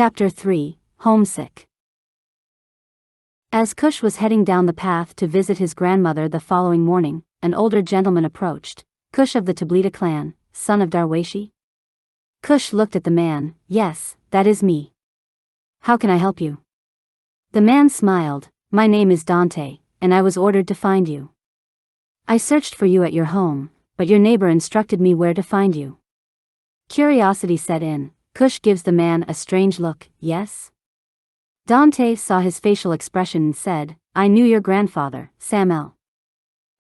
Chapter 3, Homesick. As Cush was heading down the path to visit his grandmother the following morning, an older gentleman approached. Cush of the Tablita clan, son of Darwashi? Cush looked at the man. Yes, that is me. How can I help you? The man smiled. My name is Dante, and I was ordered to find you. I searched for you at your home, but your neighbor instructed me where to find you. Curiosity set in. Cush gives the man a strange look. Yes? Dante saw his facial expression and said, I knew your grandfather, Samuel.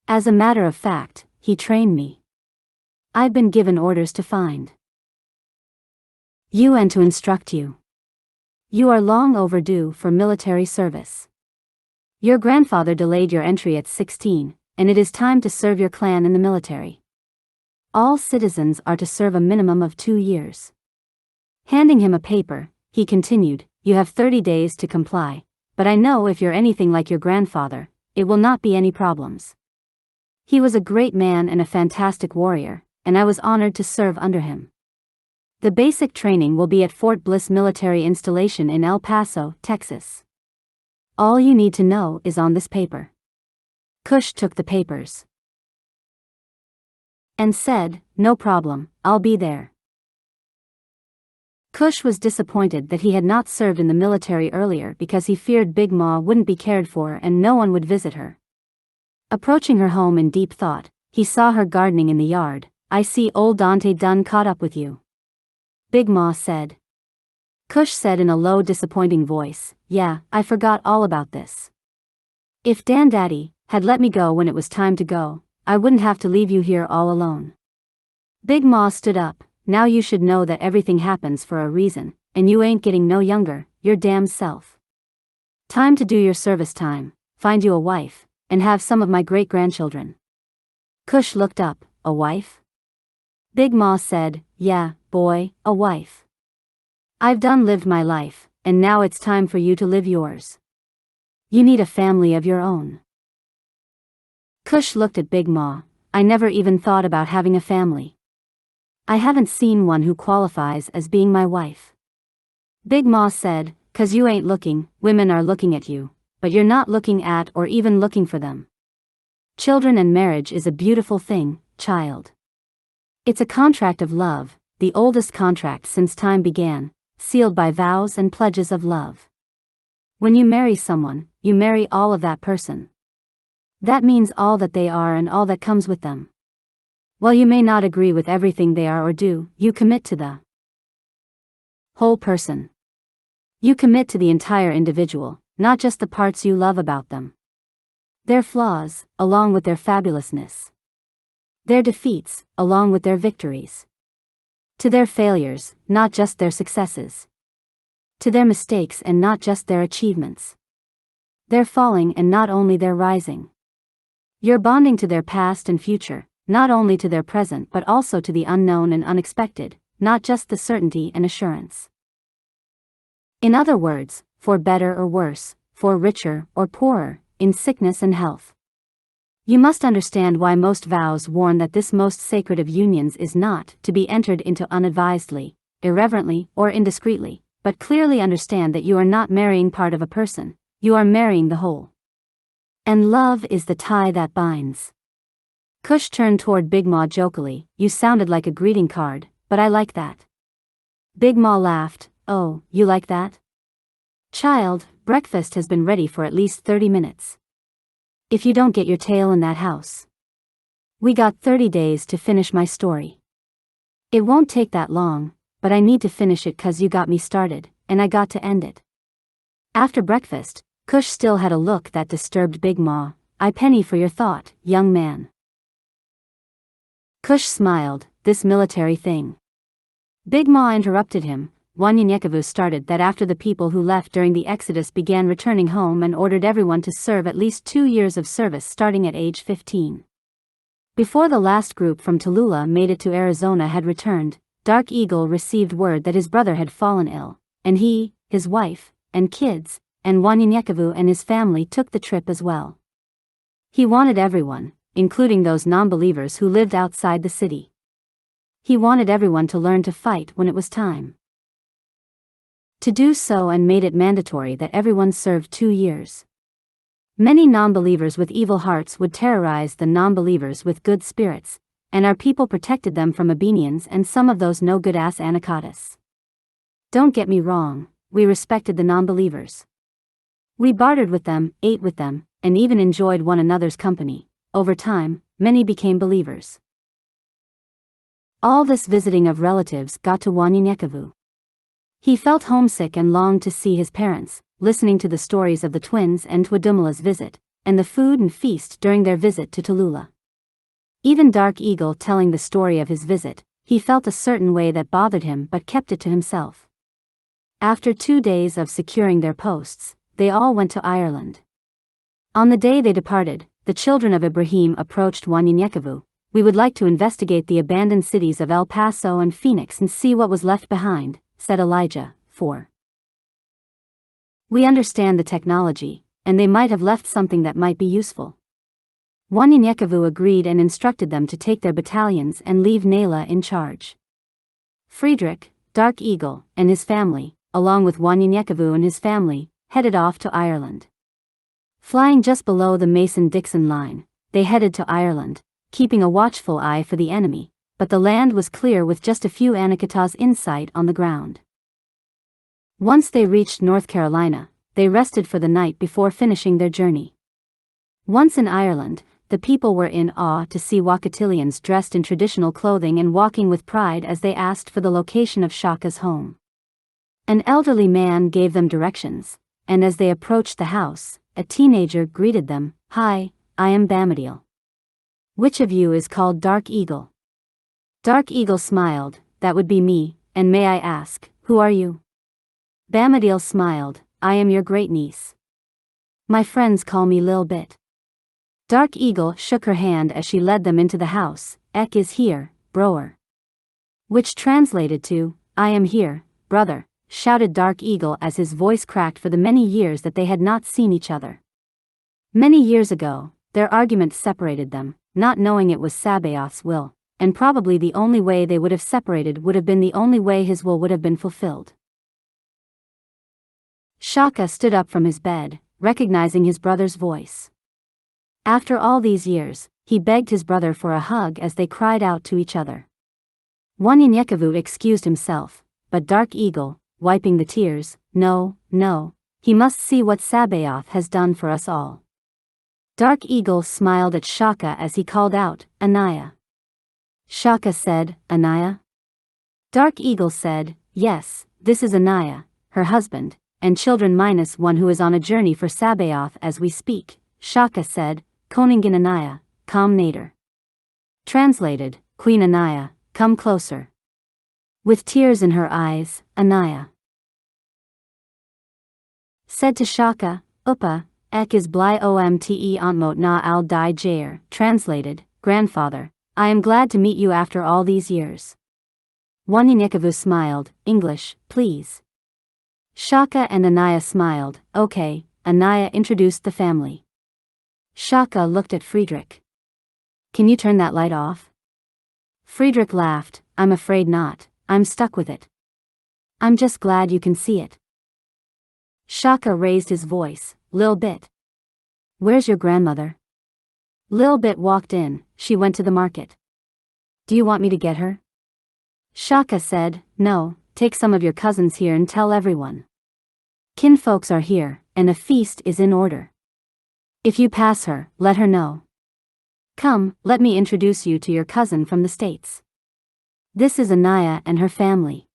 As a matter of fact, he trained me. I've been given orders to find you and to instruct you. You are long overdue for military service. Your grandfather delayed your entry at 16, and it is time to serve your clan in the military. All citizens are to serve a minimum of 2 years. Handing him a paper, he continued, You have 30 days to comply, but I know if you're anything like your grandfather, it will not be any problems. He was a great man and a fantastic warrior, and I was honored to serve under him. The basic training will be at Fort Bliss Military Installation in El Paso, Texas. All you need to know is on this paper. Cush took the papers and said, No problem, I'll be there. Cush was disappointed that he had not served in the military earlier because he feared Big Ma wouldn't be cared for and no one would visit her. Approaching her home in deep thought, he saw her gardening in the yard. I see old Dante done caught up with you. Big Ma said. Cush said in a low disappointing voice, Yeah, I forgot all about this. If Dan Daddy had let me go when it was time to go, I wouldn't have to leave you here all alone. Big Ma stood up. Now you should know that everything happens for a reason, and you ain't getting no younger, your damn self. Time to do your service time, find you a wife, and have some of my great-grandchildren. Cush looked up. A wife? Big Ma said, Yeah, boy, a wife. I've done lived my life, and now it's time for you to live yours. You need a family of your own. Cush looked at Big Ma. I never even thought about having a family. I haven't seen one who qualifies as being my wife. Big Ma said, 'Cause you ain't looking, women are looking at you, but you're not looking at or even looking for them. Children and marriage is a beautiful thing, child. It's a contract of love, the oldest contract since time began, sealed by vows and pledges of love. When you marry someone, you marry all of that person. That means all that they are and all that comes with them. While you may not agree with everything they are or do, you commit to the whole person. You commit to the entire individual, not just the parts you love about them. Their flaws, along with their fabulousness. Their defeats, along with their victories. To their failures, not just their successes. To their mistakes and not just their achievements. Their falling and not only their rising. You're bonding to their past and future, not only to their present but also to the unknown and unexpected, not just the certainty and assurance. In other words, for better or worse, for richer or poorer, in sickness and health. You must understand why most vows warn that this most sacred of unions is not to be entered into unadvisedly, irreverently, or indiscreetly, but clearly understand that you are not marrying part of a person, you are marrying the whole. And love is the tie that binds. Cush turned toward Big Ma jokingly. You sounded like a greeting card, but I like that. Big Ma laughed. Oh, you like that? Child, breakfast has been ready for at least 30 minutes. If you don't get your tail in that house. We got 30 days to finish my story. It won't take that long, but I need to finish it 'cause you got me started, and I got to end it. After breakfast, Cush still had a look that disturbed Big Ma. I penny for your thought, young man. Cush smiled. This military thing. Big Ma interrupted him. Wanyenyekevu started that after the people who left during the Exodus began returning home and ordered everyone to serve at least 2 years of service starting at age 15. Before the last group from Tallulah made it to Arizona had returned, Dark Eagle received word that his brother had fallen ill, and he, his wife, and kids, and Wanyenyekevu and his family took the trip as well. He wanted everyone, including those non-believers who lived outside the city. He wanted everyone to learn to fight when it was time. to do so and made it mandatory that everyone serve 2 years. Many non-believers with evil hearts would terrorize the non-believers with good spirits, and our people protected them from Abenians and some of those no-good-ass Anakotas. Don't get me wrong, we respected the non-believers. We bartered with them, ate with them, and even enjoyed one another's company. Over time, many became believers. All this visiting of relatives got to Wanyenyekevu. He felt homesick and longed to see his parents, listening to the stories of the twins and Twadumala's visit, and the food and feast during their visit to Tallulah. Even Dark Eagle telling the story of his visit, he felt a certain way that bothered him but kept it to himself. After 2 days of securing their posts, they all went to Ireland. On the day they departed, the children of Ibrahim approached Wanyenyekevu. We would like to investigate the abandoned cities of El Paso and Phoenix and see what was left behind, said Elijah, 4. We understand the technology, and they might have left something that might be useful. Wanyenyekevu agreed and instructed them to take their battalions and leave Nayla in charge. Friedrich, Dark Eagle, and his family, along with Wanyenyekevu and his family, headed off to Ireland. Flying just below the Mason-Dixon line, they headed to Ireland, keeping a watchful eye for the enemy, but the land was clear with just a few Anakotas in sight on the ground. Once they reached North Carolina, they rested for the night before finishing their journey. Once in Ireland, the people were in awe to see Wakatilians dressed in traditional clothing and walking with pride as they asked for the location of Shaka's home. An elderly man gave them directions, and as they approached the house, a teenager greeted them, "Hi, I am Bamadiel. Which of you is called Dark Eagle?" Dark Eagle smiled, "That would be me, and may I ask, who are you?" Bamadiel smiled, "I am your great-niece. My friends call me Lil Bit." Dark Eagle shook her hand as she led them into the house. "Ek is here, broer." Which translated to, "I am here, brother," shouted Dark Eagle as his voice cracked for the many years that they had not seen each other. Many years ago, their argument separated them, not knowing it was Sabaoth's will, and probably the only way they would have separated would have been the only way his will would have been fulfilled. Shaka stood up from his bed, recognizing his brother's voice. After all these years, he begged his brother for a hug as they cried out to each other. Wanyenyekevu excused himself, but Dark Eagle, wiping the tears, "No, no, he must see what Sabaoth has done for us all." Dark Eagle smiled at Shaka as he called out, "Anaya." Shaka said, "Anaya?" Dark Eagle said, "Yes, this is Anaya, her husband, and children minus one who is on a journey for Sabaoth as we speak." Shaka said, "Koningin Anaya, come nader." Translated, "Queen Anaya, come closer." With tears in her eyes, Anaya said to Shaka, "Uppa, ek is bly omte ontmot na al di jair." Translated, "Grandfather, I am glad to meet you after all these years." Wanyenyekevu smiled, "English, please." Shaka and Anaya smiled, "Okay." Anaya introduced the family. Shaka looked at Friedrich. "Can you turn that light off?" Friedrich laughed, "I'm afraid not, I'm stuck with it. I'm just glad you can see it." Shaka raised his voice, "Lil Bit. Where's your grandmother?" Lil Bit walked in. "She went to the market." "Do you want me to get her?" Shaka said, "No, take some of your cousins here and tell everyone. Kinfolks are here, and a feast is in order. If you pass her, let her know. Come, let me introduce you to your cousin from the States. This is Anaya and her family."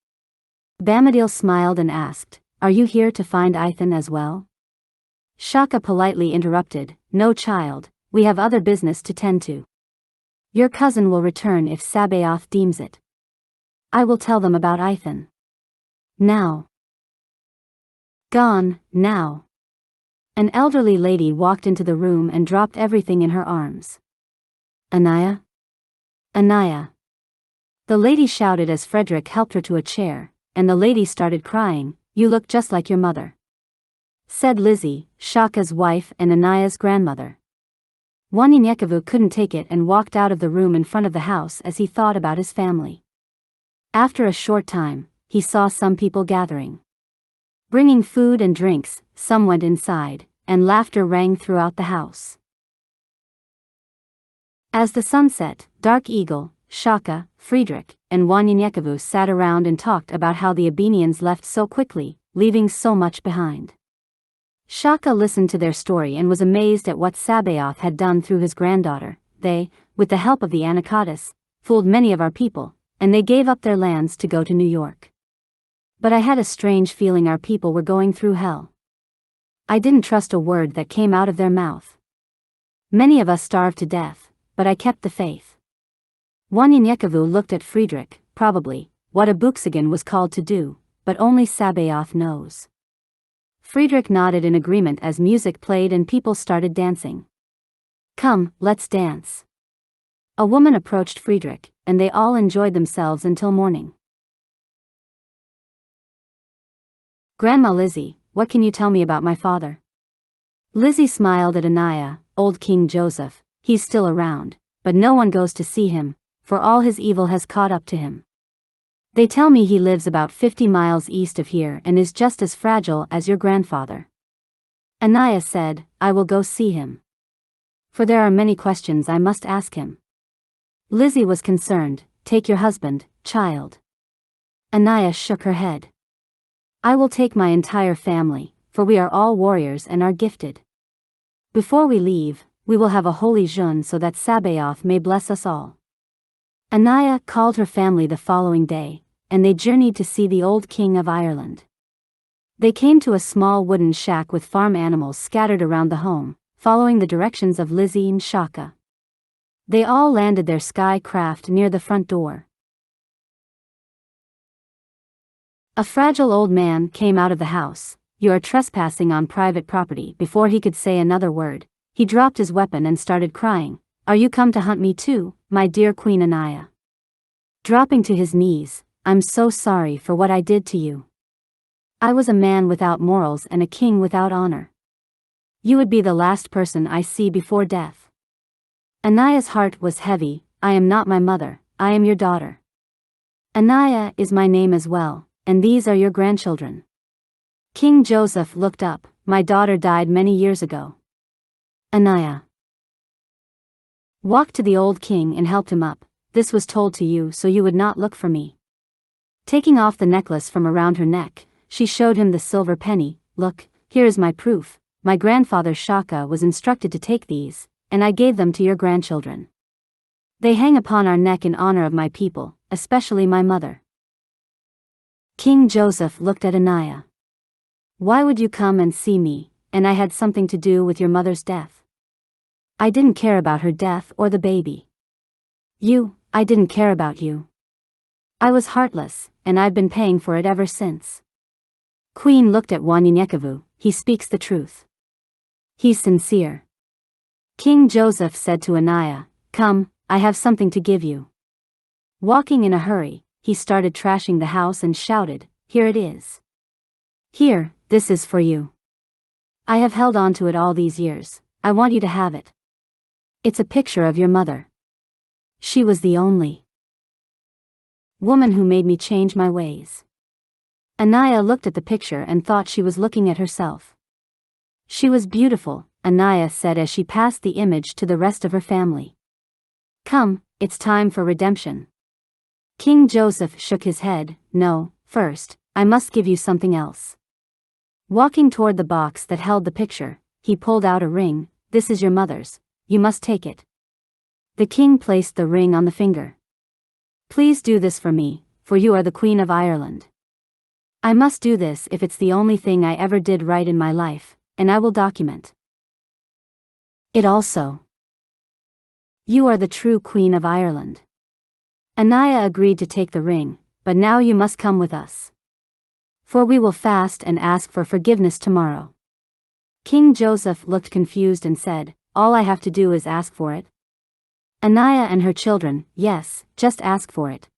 Bamadiel smiled and asked, "Are you here to find Ethan as well?" Shaka politely interrupted, "No, child, we have other business to tend to. Your cousin will return if Sabaoth deems it. I will tell them about Ethan. Now." "Gone, now." An elderly lady walked into the room and dropped everything in her arms. "Anaya? Anaya." The lady shouted as Frederick helped her to a chair, and the lady started crying, "You look just like your mother," said Lizzie, Shaka's wife and Anaya's grandmother. Wanyenyekevu couldn't take it and walked out of the room in front of the house as he thought about his family. After a short time, he saw some people gathering. Bringing food and drinks, some went inside, and laughter rang throughout the house. As the sun set, Dark Eagle, Shaka, Friedrich, and Wanyenyekevu sat around and talked about how the Abenians left so quickly, leaving so much behind. Shaka listened to their story and was amazed at what Sabaoth had done through his granddaughter. They, with the help of the Anacondas, fooled many of our people, and they gave up their lands to go to New York. But I had a strange feeling our people were going through hell. I didn't trust a word that came out of their mouth. Many of us starved to death, but I kept the faith. Wanyenyekevu looked at Friedrich, probably, what Abooksigun was called to do, but only Sabaoth knows. Friedrich nodded in agreement as music played and people started dancing. Come, let's dance. A woman approached Friedrich, and they all enjoyed themselves until morning. Grandma Lizzie, what can you tell me about my father? Lizzie smiled at Anaya, old King Joseph. He's still around, but no one goes to see him, for all his evil has caught up to him. They tell me he lives about 50 miles east of here and is just as fragile as your grandfather. Anaya said, I will go see him. For there are many questions I must ask him. Lizzie was concerned, take your husband, child. Anaya shook her head. I will take my entire family, for we are all warriors and are gifted. Before we leave, we will have a holy jeûne so that Sabaoth may bless us all. Anaya called her family the following day, and they journeyed to see the old king of Ireland. They came to a small wooden shack with farm animals scattered around the home, following the directions of Lizzie and Shaka. They all landed their sky craft near the front door. A fragile old man came out of the house. You are trespassing on private property. Before he could say another word, he dropped his weapon and started crying. Are you come to hunt me too, my dear Queen Anaya? Dropping to his knees, I'm so sorry for what I did to you. I was a man without morals and a king without honor. You would be the last person I see before death. Anaya's heart was heavy. I am not my mother, I am your daughter. Anaya is my name as well, and these are your grandchildren. King Joseph looked up. My daughter died many years ago. Anaya walked to the old king and helped him up. This was told to you so you would not look for me. Taking off the necklace from around her neck, she showed him the silver penny. Look, here is my proof. My grandfather Shaka was instructed to take these, and I gave them to your grandchildren. They hang upon our neck in honor of my people, especially my mother. King Joseph looked at Anaya. Why would you come and see me, and I had something to do with your mother's death? I didn't care about her death or the baby. I didn't care about you. I was heartless, and I've been paying for it ever since. Queen looked at Wanyenyekevu. He speaks the truth. He's sincere. King Joseph said to Anaya, come, I have something to give you. Walking in a hurry, he started trashing the house and shouted, here it is. Here, this is for you. I have held on to it all these years. I want you to have it. It's a picture of your mother. She was the only woman who made me change my ways. Anaya looked at the picture and thought she was looking at herself. She was beautiful, Anaya said as she passed the image to the rest of her family. Come, it's time for redemption. King Joseph shook his head. No, first, I must give you something else. Walking toward the box that held the picture, he pulled out a ring. This is your mother's. You must take it. The king placed the ring on the finger. Please do this for me, for you are the Queen of Ireland. I must do this if it's the only thing I ever did right in my life, and I will document it also. You are the true Queen of Ireland. Anaya agreed to take the ring, but now you must come with us. For we will fast and ask for forgiveness tomorrow. King Joseph looked confused and said, all I have to do is ask for it. Anaya and her children, yes, just ask for it.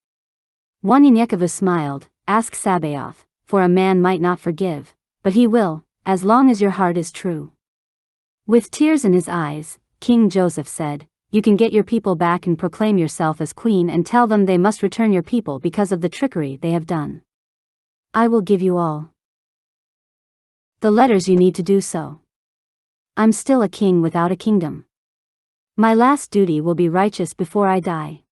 Wanyenyekevu smiled, ask Sabaoth, for a man might not forgive, but he will, as long as your heart is true. With tears in his eyes, King Joseph said, you can get your people back and proclaim yourself as queen and tell them they must return your people because of the trickery they have done. I will give you all The letters you need to do so. I'm still a king without a kingdom. My last duty will be righteous before I die.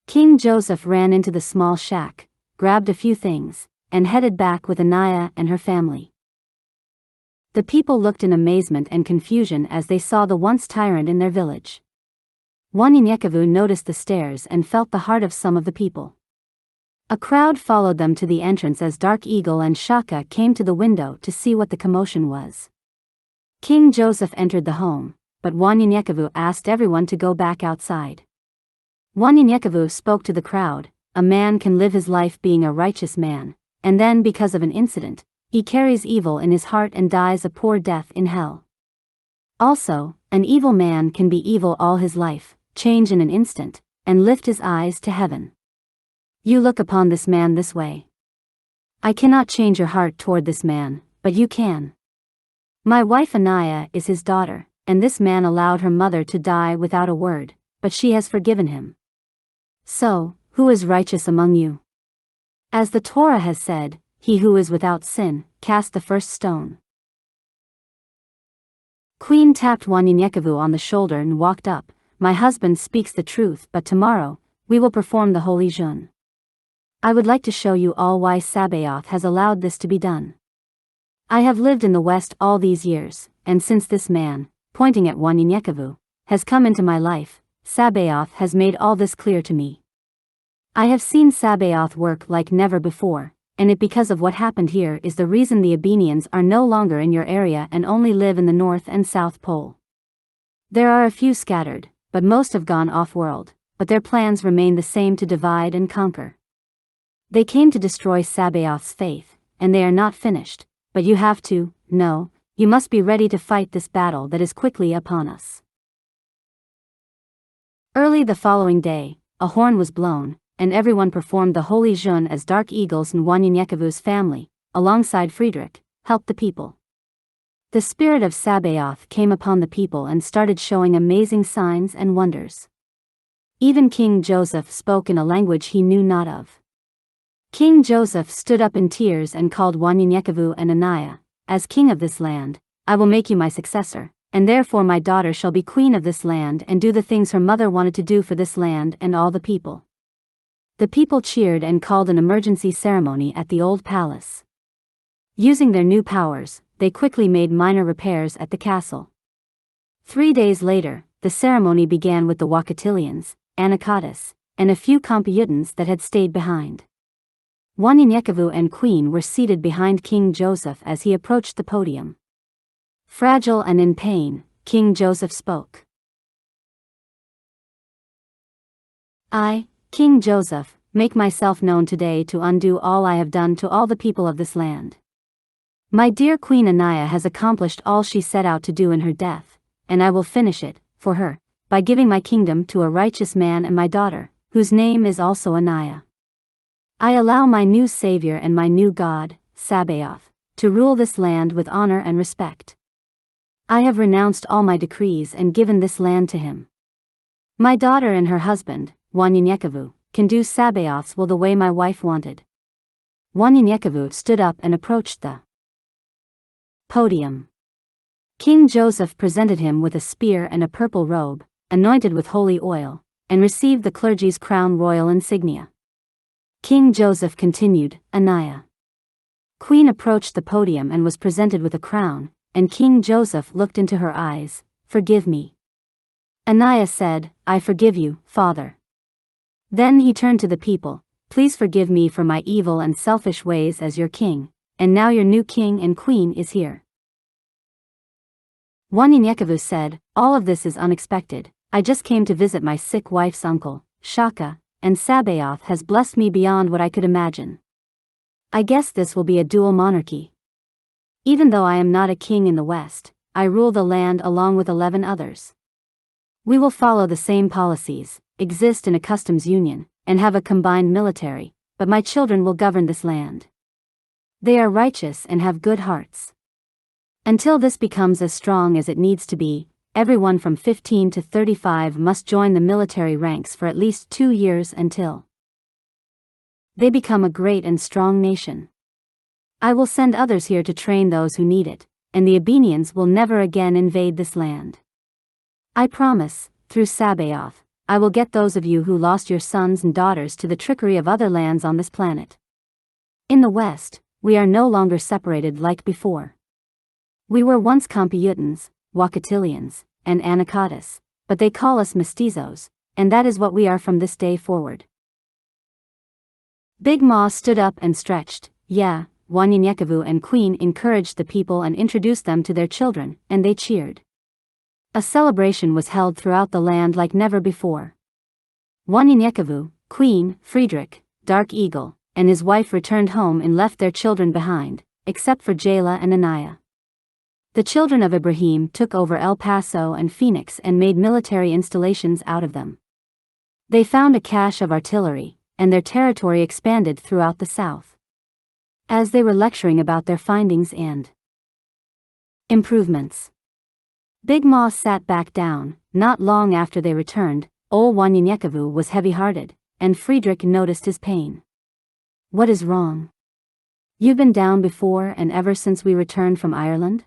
King Joseph ran into the small shack, grabbed a few things, and headed back with Anaya and her family. The people looked in amazement and confusion as they saw the once tyrant in their village. Wanyenyekevu noticed the stares and felt the heart of some of the people. A crowd followed them to the entrance as Dark Eagle and Shaka came to the window to see what the commotion was. King Joseph entered the home, but Wanyenyekevu asked everyone to go back outside. Wanyenyekevu spoke to the crowd. A man can live his life being a righteous man, and then because of an incident, he carries evil in his heart and dies a poor death in hell. Also, an evil man can be evil all his life, change in an instant, and lift his eyes to heaven. You look upon this man this way. I cannot change your heart toward this man, but you can. My wife Anaya is his daughter, and this man allowed her mother to die without a word, but she has forgiven him. So, who is righteous among you? As the Torah has said, he who is without sin, cast the first stone. Queen tapped Wanyenyekevu on the shoulder and walked up. My husband speaks the truth, but tomorrow, we will perform the holy jeûne. I would like to show you all why Sabaoth has allowed this to be done. I have lived in the West all these years, and since this man, pointing at Wanyenyekevu, has come into my life, Sabaoth has made all this clear to me. I have seen Sabaoth work like never before, and it because of what happened here is the reason the Abenians are no longer in your area and only live in the North and South Pole. There are a few scattered, but most have gone off-world, but their plans remain the same to divide and conquer. They came to destroy Sabaoth's faith, and they are not finished, but you have to, no, you must be ready to fight this battle that is quickly upon us. Early the following day, a horn was blown, and everyone performed the holy jeûne as Dark Eagles and Wanyenyekevu's family, alongside Friedrich, helped the people. The spirit of Sabaoth came upon the people and started showing amazing signs and wonders. Even King Joseph spoke in a language he knew not of. King Joseph stood up in tears and called Wanyenyekevu and Anaya, as king of this land, I will make you my successor, and therefore my daughter shall be queen of this land and do the things her mother wanted to do for this land and all the people. The people cheered and called an emergency ceremony at the old palace. Using their new powers, they quickly made minor repairs at the castle. 3 days later, the ceremony began with the Wakatilians, Anacatis, and a few computans that had stayed behind. Wanyenyekevu and Queen were seated behind King Joseph as he approached the podium. Fragile and in pain, King Joseph spoke. I, King Joseph, make myself known today to undo all I have done to all the people of this land. My dear Queen Anaya has accomplished all she set out to do in her death, and I will finish it, for her, by giving my kingdom to a righteous man and my daughter, whose name is also Anaya. I allow my new Savior and my new God, Sabaoth, to rule this land with honor and respect. I have renounced all my decrees and given this land to him. My daughter and her husband, Wanyenyekevu, can do Sabaoth's will the way my wife wanted. Wanyenyekevu stood up and approached the podium. King Joseph presented him with a spear and a purple robe, anointed with holy oil, and received the clergy's crown royal insignia. King Joseph continued, Anaya. Queen approached the podium and was presented with a crown, and King Joseph looked into her eyes, Forgive me. Anaya said, I forgive you, Father. Then he turned to the people, Please forgive me for my evil and selfish ways as your king, and now your new king and queen is here. Wanyenyekevu said, All of this is unexpected, I just came to visit my sick wife's uncle, Shaka, and Sabaoth has blessed me beyond what I could imagine. I guess this will be a dual monarchy. Even though I am not a king in the West, I rule the land along with 11 others. We will follow the same policies, exist in a customs union, and have a combined military, but my children will govern this land. They are righteous and have good hearts. Until this becomes as strong as it needs to be, everyone from 15 to 35 must join the military ranks for at least 2 years until they become a great and strong nation. I will send others here to train those who need it, and the Abenians will never again invade this land. I promise, through Sabaoth, I will get those of you who lost your sons and daughters to the trickery of other lands on this planet. In the West, we are no longer separated like before. We were once Computans, Wakatilians, and Anacatas, but they call us mestizos, and that is what we are from this day forward. Big Ma stood up and stretched. Yeah, Wanyenyekevu and Queen encouraged the people and introduced them to their children, and they cheered. A celebration was held throughout the land like never before. Wanyenyekevu, Queen, Friedrich, Dark Eagle, and his wife returned home and left their children behind, except for Jayla and Anaya. The children of Ibrahim took over El Paso and Phoenix and made military installations out of them. They found a cache of artillery, and their territory expanded throughout the south. As they were lecturing about their findings and improvements, Big Ma sat back down. Not long after they returned, old Wanyenyekevu was heavy-hearted, and Friedrich noticed his pain. What is wrong? You've been down before and ever since we returned from Ireland?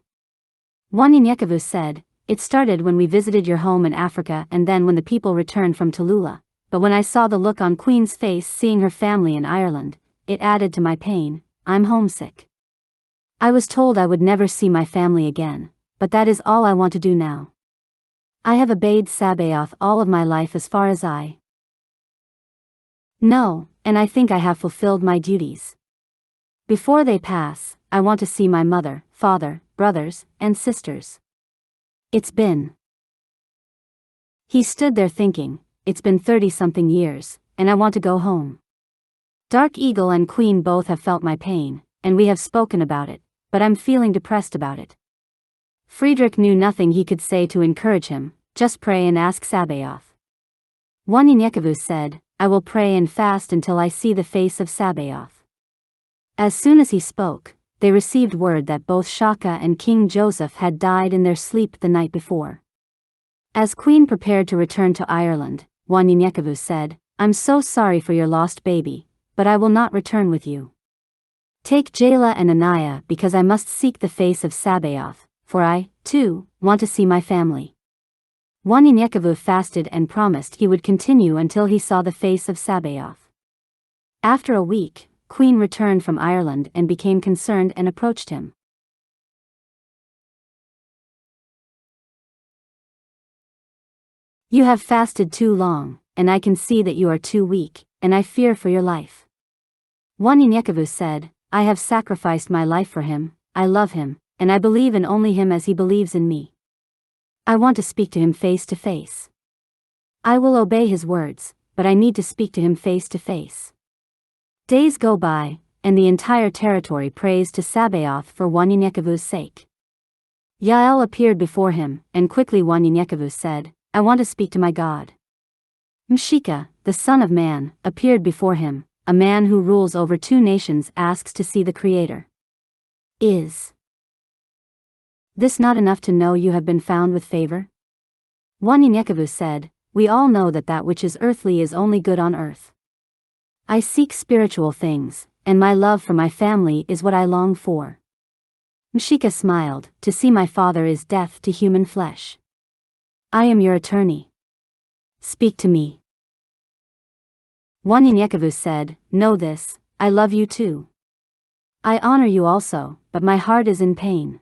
Wanyenyekevu said, It started when we visited your home in Africa and then when the people returned from Tallulah, but when I saw the look on Queen's face seeing her family in Ireland, it added to my pain. I'm homesick. I was told I would never see my family again, but that is all I want to do now. I have obeyed Sabaoth all of my life as far as I know, and I think I have fulfilled my duties. Before they pass, I want to see my mother, father, brothers, and sisters. It's been. He stood there thinking, it's been 30-something years, and I want to go home. Dark Eagle and Queen both have felt my pain, and we have spoken about it, but I'm feeling depressed about it. Friedrich knew nothing he could say to encourage him, just pray and ask Sabaoth. Wanyenyekevu said, I will pray and fast until I see the face of Sabaoth. As soon as he spoke, they received word that both Shaka and King Joseph had died in their sleep the night before. As Queen prepared to return to Ireland, Wanyenyekevu said, I'm so sorry for your lost baby, but I will not return with you. Take Jayla and Anaya because I must seek the face of Sabaoth, for I, too, want to see my family. Wanyenyekevu fasted and promised he would continue until he saw the face of Sabaoth. After a week, Queen returned from Ireland and became concerned and approached him. You have fasted too long, and I can see that you are too weak, and I fear for your life. Wanyenyekevu said, I have sacrificed my life for him, I love him, and I believe in only him as he believes in me. I want to speak to him face to face. I will obey his words, but I need to speak to him face to face. Days go by, and the entire territory prays to Sabaoth for Wanyenyekevu's sake. Yael appeared before him, and quickly Wanyenyekevu said, I want to speak to my God. Mshika, the son of man, appeared before him. A man who rules over 2 nations asks to see the Creator. Is this not enough to know you have been found with favor? Wanyenyekevu said, We all know that that which is earthly is only good on earth. I seek spiritual things, and my love for my family is what I long for. Mshika smiled, To see my father is death to human flesh. I am your attorney. Speak to me. Wanyenyekevu said, Know this, I love you too. I honor you also, but my heart is in pain.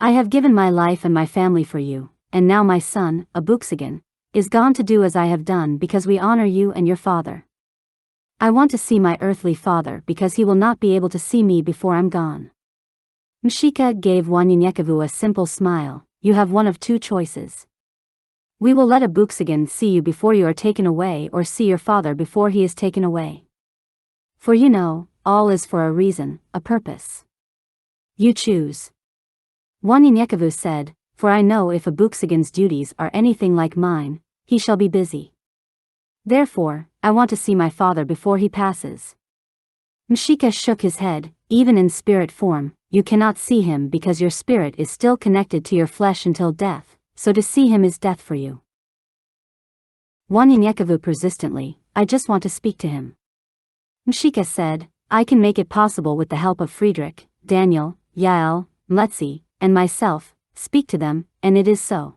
I have given my life and my family for you, and now my son, Abooksigun, is gone to do as I have done because we honor you and your father. I want to see my earthly father because he will not be able to see me before I'm gone. Mshika gave Wanyenyekevu a simple smile, You have one of 2 choices. We will let Abooksigun see you before you are taken away or see your father before he is taken away. For you know, all is for a reason, a purpose. You choose. Wanyenyekevu said, For I know if Abooksigun's duties are anything like mine, he shall be busy. Therefore, I want to see my father before he passes. Mshika shook his head, Even in spirit form, you cannot see him because your spirit is still connected to your flesh until death, so to see him is death for you. Wanyenyekevu persistently, I just want to speak to him. Mshika said, I can make it possible with the help of Friedrich, Daniel, Yael, Mletzi, and myself. Speak to them, and it is so.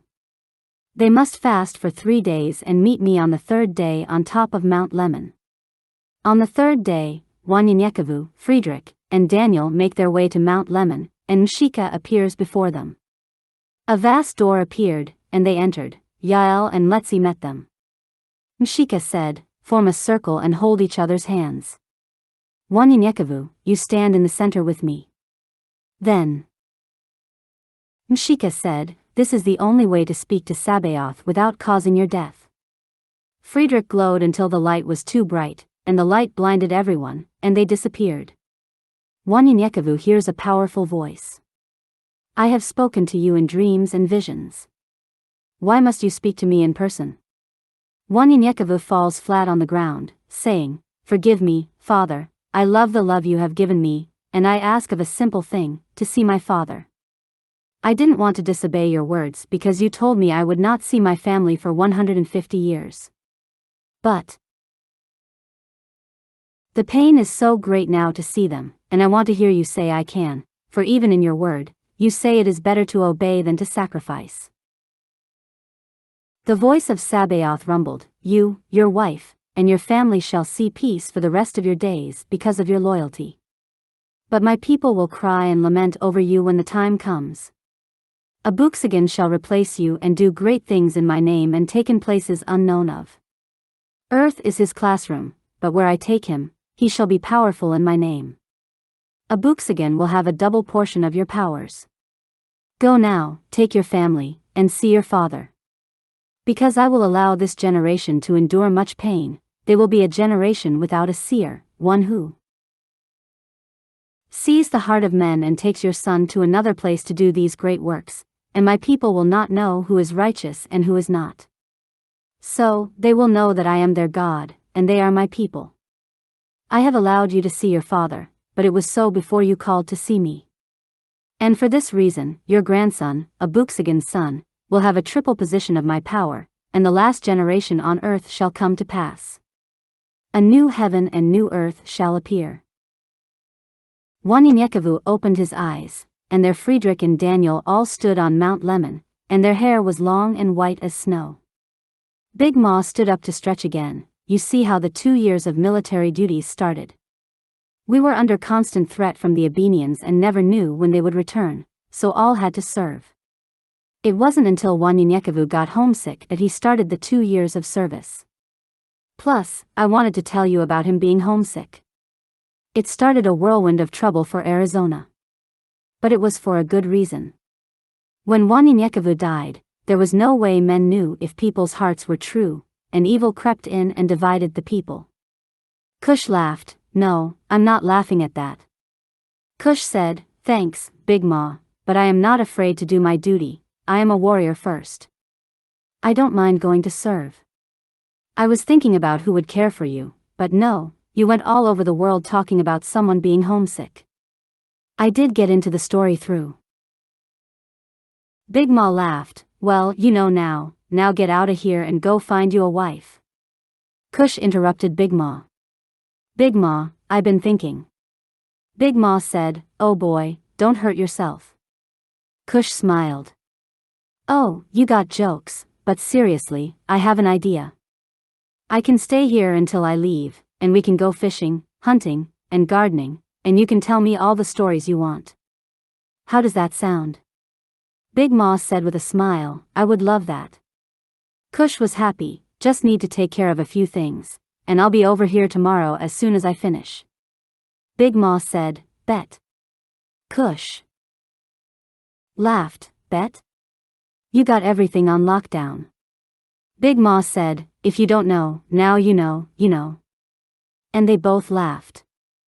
They must fast for 3 days and meet me on the 3rd day on top of Mount Lemon. On the 3rd day, Wanyenyekevu, Friedrich, and Daniel make their way to Mount Lemon, and Mshika appears before them. A vast door appeared, and they entered. Yael and Mletzi met them. Mshika said, "Form a circle and hold each other's hands. Wanyenyekevu, you stand in the center with me." Then Mshika said, "This is the only way to speak to Sabaoth without causing your death." Friedrich glowed until the light was too bright, and the light blinded everyone, and they disappeared. Wanyenyekevu hears a powerful voice. "I have spoken to you in dreams and visions. Why must you speak to me in person?" Wanyenyekevu falls flat on the ground, saying, "Forgive me, Father, I love the love you have given me, and I ask of a simple thing, to see my father. I didn't want to disobey your words because you told me I would not see my family for 150 years. But the pain is so great now to see them, and I want to hear you say I can, for even in your word, you say it is better to obey than to sacrifice." The voice of Sabaoth rumbled, "You, your wife, and your family shall see peace for the rest of your days because of your loyalty. But my people will cry and lament over you when the time comes. Abooksigun shall replace you and do great things in my name and take in places unknown of. Earth is his classroom, but where I take him, he shall be powerful in my name. Abooksigun will have a double portion of your powers. Go now, take your family, and see your father. Because I will allow this generation to endure much pain, they will be a generation without a seer, one who sees the heart of men and takes your son to another place to do these great works, and my people will not know who is righteous and who is not. So, they will know that I am their God, and they are my people. I have allowed you to see your father, but it was so before you called to see me. And for this reason, your grandson, Abooksigun's son, will have a triple position of my power, and the last generation on earth shall come to pass. A new heaven and new earth shall appear." Wanyenyekevu opened his eyes, and there Friedrich and Daniel all stood on Mount Lemon, and their hair was long and white as snow. Big Ma stood up to stretch again. "You see how the 2 years of military duties started. We were under constant threat from the Abenians and never knew when they would return, so all had to serve. It wasn't until Wanyenyekevu got homesick that he started the 2 years of service. Plus, I wanted to tell you about him being homesick. It started a whirlwind of trouble for Arizona. But it was for a good reason. When Wanyenyekevu died, there was no way men knew if people's hearts were true, and evil crept in and divided the people." Cush laughed. "No, I'm not laughing at that." Cush said, "Thanks, Big Ma, but I am not afraid to do my duty. I am a warrior first. I don't mind going to serve. I was thinking about who would care for you, but no, you went all over the world talking about someone being homesick. I did get into the story through." Big Ma laughed. "Well, you know now get out of here and go find you a wife." Cush interrupted Big Ma. "Big Ma, I've been thinking." Big Ma said, "Oh boy, don't hurt yourself." Cush smiled. "Oh, you got jokes, but seriously, I have an idea. I can stay here until I leave, and we can go fishing, hunting, and gardening, and you can tell me all the stories you want. How does that sound?" Big Ma said with a smile, "I would love that." Cush was happy. "Just need to take care of a few things, and I'll be over here tomorrow as soon as I finish." Big Ma said, "Bet." Cush laughed. "Bet? You got everything on lockdown." Big Ma said, "If you don't know, now you know, you know." And they both laughed.